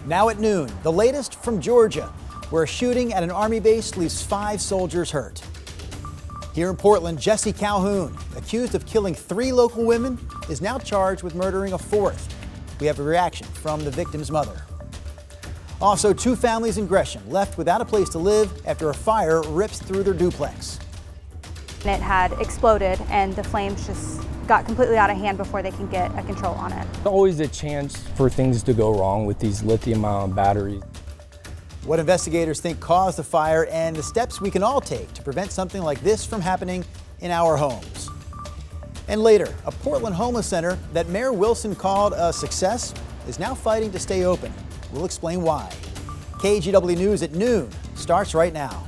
Now at noon, the latest from Georgia, where a shooting at an Army base leaves 5 soldiers hurt. Here in Portland, Jesse Calhoun, accused of killing 3 local women, is now charged with murdering a 4th. We have a reaction from the victim's mother. Also, 2 families in Gresham left without a place to live after a fire rips through their duplex. It had exploded and the flames just got completely out of hand before they can get a control on it. Always a chance for things to go wrong with these lithium-ion batteries. What investigators think caused the fire and the steps we can all take to prevent something like this from happening in our homes. And later, a Portland homeless center that Mayor Wilson called a success is now fighting to stay open. We'll explain why. KGW News at noon starts right now.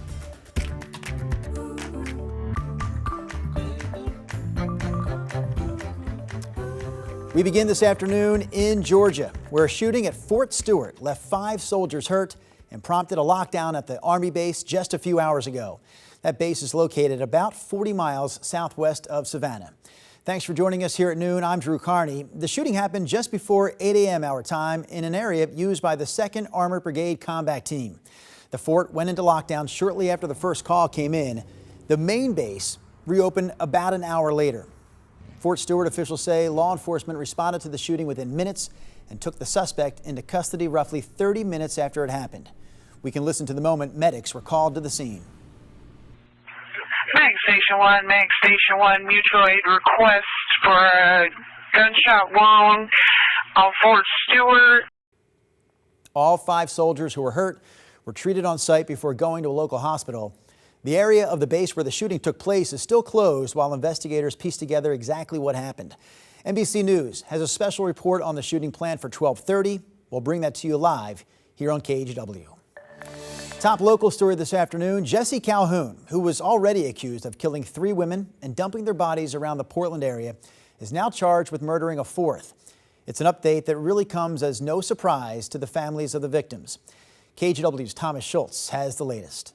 We begin this afternoon in Georgia, where a shooting at Fort Stewart left 5 soldiers hurt and prompted a lockdown at the Army base just a few hours ago. That base is located about 40 miles southwest of Savannah. Thanks for joining us here at noon. I'm Drew Carney. The shooting happened just before 8 a.m. our time in an area used by the 2nd Armored Brigade Combat Team. The fort went into lockdown shortly after the first call came in. The main base reopened about an hour later. Fort Stewart officials say law enforcement responded to the shooting within minutes and took the suspect into custody roughly 30 minutes after it happened. We can listen to the moment medics were called to the scene. Mag Station 1, mutual aid request for a gunshot wound on Fort Stewart. All 5 soldiers who were hurt were treated on site before going to a local hospital. The area of the base where the shooting took place is still closed while investigators piece together exactly what happened. NBC News has a special report on the shooting planned for 12:30. We'll bring that to you live here on KGW. Top local story this afternoon, Jesse Calhoun, who was already accused of killing 3 women and dumping their bodies around the Portland area, is now charged with murdering a 4th. It's an update that really comes as no surprise to the families of the victims. KGW's Thomas Schultz has the latest.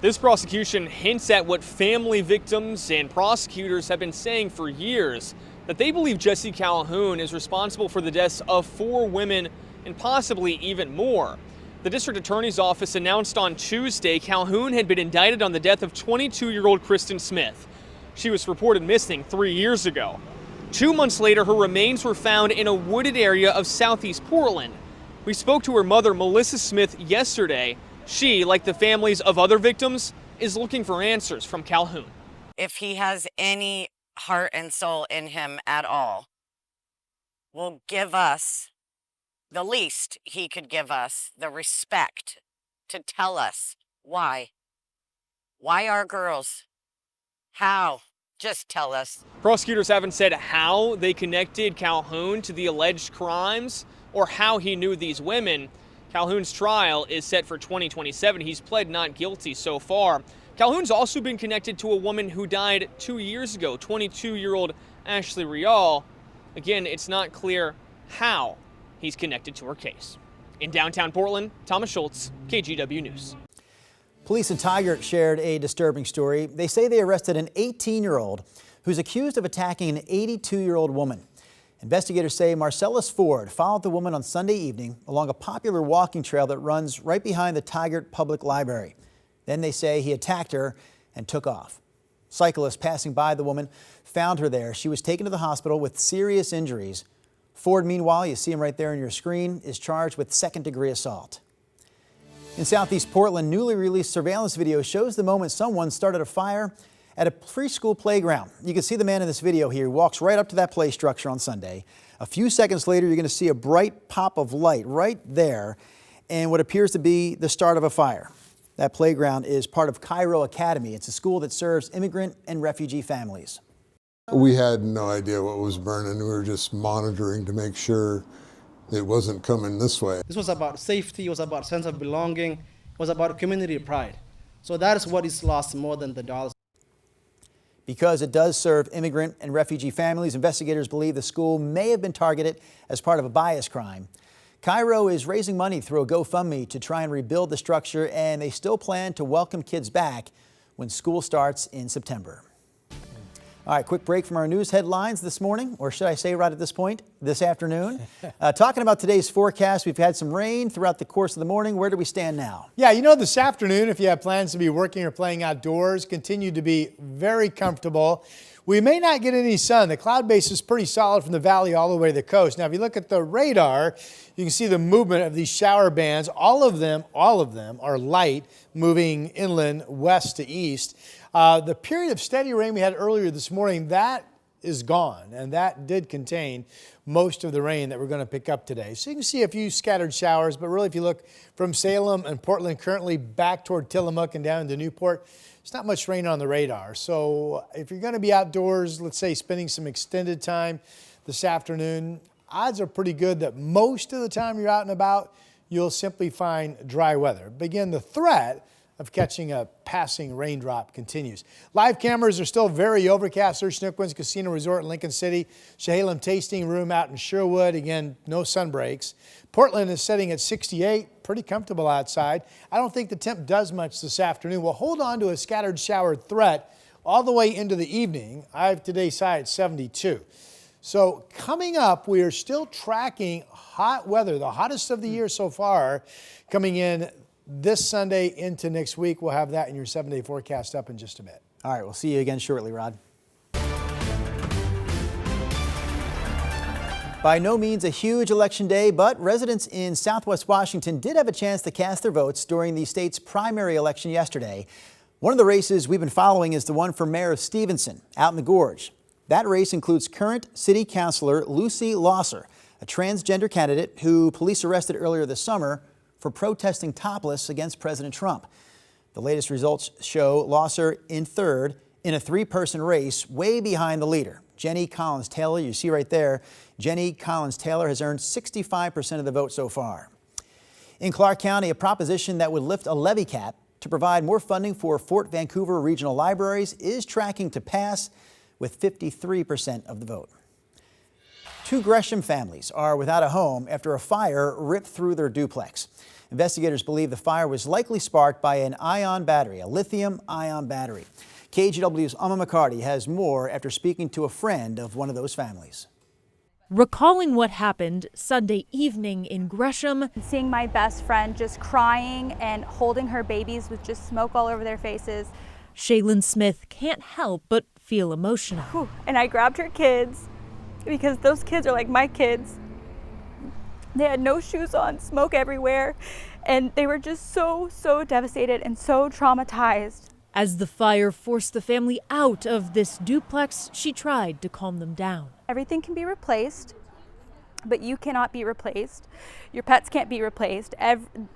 This prosecution hints at what family victims and prosecutors have been saying for years, that they believe Jesse Calhoun is responsible for the deaths of 4 women and possibly even more. The district attorney's office announced on Tuesday Calhoun had been indicted on the death of 22-year-old Kristen Smith. She was reported missing 3 years ago. 2 months later, her remains were found in a wooded area of southeast Portland. We spoke to her mother, Melissa Smith, yesterday. She, like the families of other victims, is looking for answers from Calhoun. If he has any heart and soul in him at all, will give us the least he could give us, the respect to tell us why. Why our girls? How? Just tell us. Prosecutors haven't said how they connected Calhoun to the alleged crimes or how he knew these women. Calhoun's trial is set for 2027. He's pled not guilty so far. Calhoun's also been connected to a woman who died 2 years ago, 22-year-old Ashley Rial. Again, it's not clear how he's connected to her case. In downtown Portland, Thomas Schultz, KGW News. Police in Tigard shared a disturbing story. They say they arrested an 18-year-old who's accused of attacking an 82-year-old woman. Investigators say Marcellus Ford followed the woman on Sunday evening along a popular walking trail that runs right behind the Tigard Public Library. Then they say he attacked her and took off. Cyclists passing by the woman found her there. She was taken to the hospital with serious injuries. Ford, meanwhile, you see him right there on your screen, is charged with 2nd-degree assault. In southeast Portland, newly released surveillance video shows the moment someone started a fire at a preschool playground. You can see the man in this video here. He walks right up to that play structure on Sunday. A few seconds later, you're going to see a bright pop of light right there and what appears to be the start of a fire. That playground is part of Cairo Academy. It's a school that serves immigrant and refugee families. We had no idea what was burning. We were just monitoring to make sure it wasn't coming this way. This was about safety, it was about sense of belonging, it was about community pride. So that is what is lost more than the dollars. Because it does serve immigrant and refugee families, investigators believe the school may have been targeted as part of a bias crime. Cairo is raising money through a GoFundMe to try and rebuild the structure, and they still plan to welcome kids back when school starts in September. All right, quick break from our news headlines this morning, or should I say right at this point, this afternoon. Talking about today's forecast, we've had some rain throughout the course of the morning. Where do we stand now? Yeah, this afternoon, if you have plans to be working or playing outdoors, continue to be very comfortable. We may not get any sun. The cloud base is pretty solid from the valley all the way to the coast. Now, if you look at the radar, you can see the movement of these shower bands. All of them are light, moving inland west to east. The period of steady rain we had earlier this morning, that is gone, and that did contain most of the rain that we're going to pick up today. So you can see a few scattered showers, but really if you look from Salem and Portland currently back toward Tillamook and down to Newport, it's not much rain on the radar. So if you're going to be outdoors, let's say spending some extended time this afternoon, odds are pretty good that most of the time you're out and about, you'll simply find dry weather. But again, the threat of catching a passing raindrop continues. Live cameras are still very overcast. There's Schnookwan's Casino Resort in Lincoln City. Chehalem Tasting Room out in Sherwood. Again, no sun breaks. Portland is setting at 68. Pretty comfortable outside. I don't think the temp does much this afternoon. We'll hold on to a scattered shower threat all the way into the evening. I have today's high at 72. So coming up, we are still tracking hot weather, the hottest of the year so far, coming in this Sunday into next week. We'll have that in your 7-day forecast up in just a bit. All right, we'll see you again shortly, Rod. By no means a huge election day, but residents in Southwest Washington did have a chance to cast their votes during the state's primary election yesterday. One of the races we've been following is the one for mayor of Stevenson, out in the Gorge. That race includes current city councilor Lucy Losser, a transgender candidate who police arrested earlier this summer for protesting topless against President Trump. The latest results show Losser in third in a three-person race, way behind the leader, Jenny Collins-Taylor. You see right there, Jenny Collins-Taylor has earned 65% of the vote so far. In Clark County, a proposition that would lift a levy cap to provide more funding for Fort Vancouver regional libraries is tracking to pass with 53% of the vote. Two Gresham families are without a home after a fire ripped through their duplex. Investigators believe the fire was likely sparked by an ion battery, a lithium-ion battery. KGW's Alma McCarty has more after speaking to a friend of one of those families. Recalling what happened Sunday evening in Gresham, Seeing my best friend just crying and holding her babies with just smoke all over their faces. Shaylin Smith can't help but feel emotional. Whew. And I grabbed her kids because those kids are like my kids. They had no shoes on, smoke everywhere, and they were just so devastated and so traumatized. As the fire forced the family out of this duplex, she tried to calm them down. Everything can be replaced, but you cannot be replaced. Your pets can't be replaced.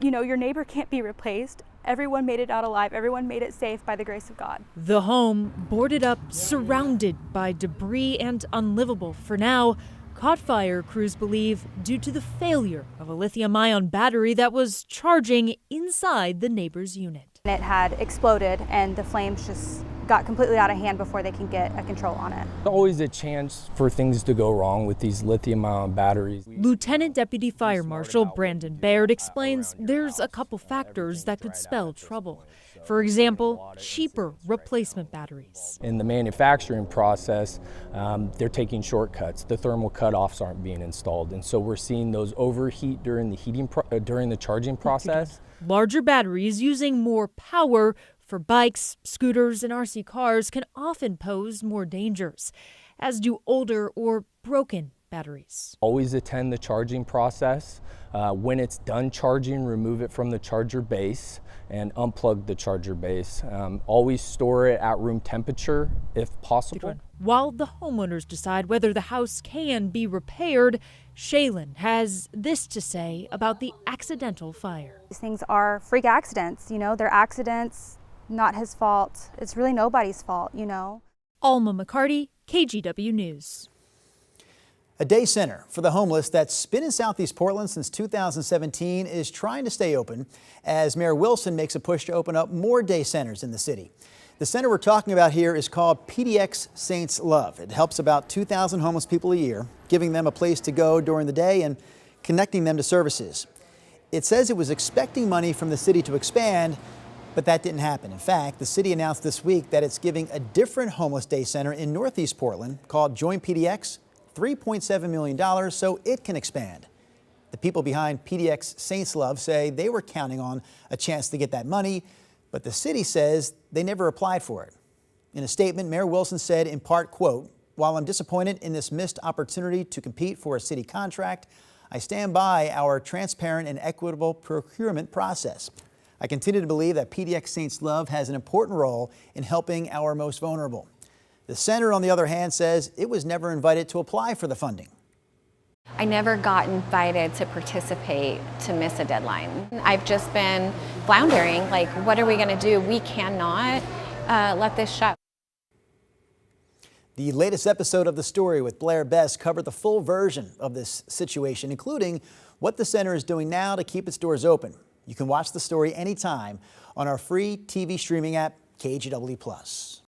Your neighbor can't be replaced. Everyone made it out alive. Everyone made it safe by the grace of God. The home, boarded up, surrounded by debris and unlivable for now, caught fire, crews believe, due to the failure of a lithium-ion battery that was charging inside the neighbor's unit. It had exploded and the flames just got completely out of hand before they can get a control on it. Always a chance for things to go wrong with these lithium-ion batteries. Lieutenant Deputy Fire Marshal Brandon Baird explains there's a couple factors that could spell trouble. For example, cheaper replacement batteries. In the manufacturing process, they're taking shortcuts. The thermal cutoffs aren't being installed, and so we're seeing those overheat during the charging process. Larger batteries using more power for bikes, scooters, and RC cars can often pose more dangers, as do older or broken batteries. Always attend the charging process. When it's done charging, remove it from the charger base and unplug the charger base. Always store it at room temperature if possible. While the homeowners decide whether the house can be repaired, Shaylin has this to say about the accidental fire. These things are freak accidents, they're accidents, not his fault. It's really nobody's fault, Alma McCarty, KGW News. A day center for the homeless that's been in Southeast Portland since 2017 is trying to stay open as Mayor Wilson makes a push to open up more day centers in the city. The center we're talking about here is called PDX Saints Love. It helps about 2,000 homeless people a year, giving them a place to go during the day and connecting them to services. It says it was expecting money from the city to expand, But that didn't happen. In fact, the city announced this week that it's giving a different homeless day center in Northeast Portland called Join PDX $3.7 million so it can expand. The people behind PDX Saints Love say they were counting on a chance to get that money, but the city says they never applied for it. In a statement, Mayor Wilson said in part, quote, "While I'm disappointed in this missed opportunity to compete for a city contract, I stand by our transparent and equitable procurement process. I continue to believe that PDX Saints Love has an important role in helping our most vulnerable." The center, on the other hand, says it was never invited to apply for the funding. I never got invited to participate to miss a deadline. I've just been floundering, like, what are we going to do? We cannot let this shut. The latest episode of The Story with Blair Best covered the full version of this situation, including what the center is doing now to keep its doors open. You can watch The Story anytime on our free TV streaming app, KGW+.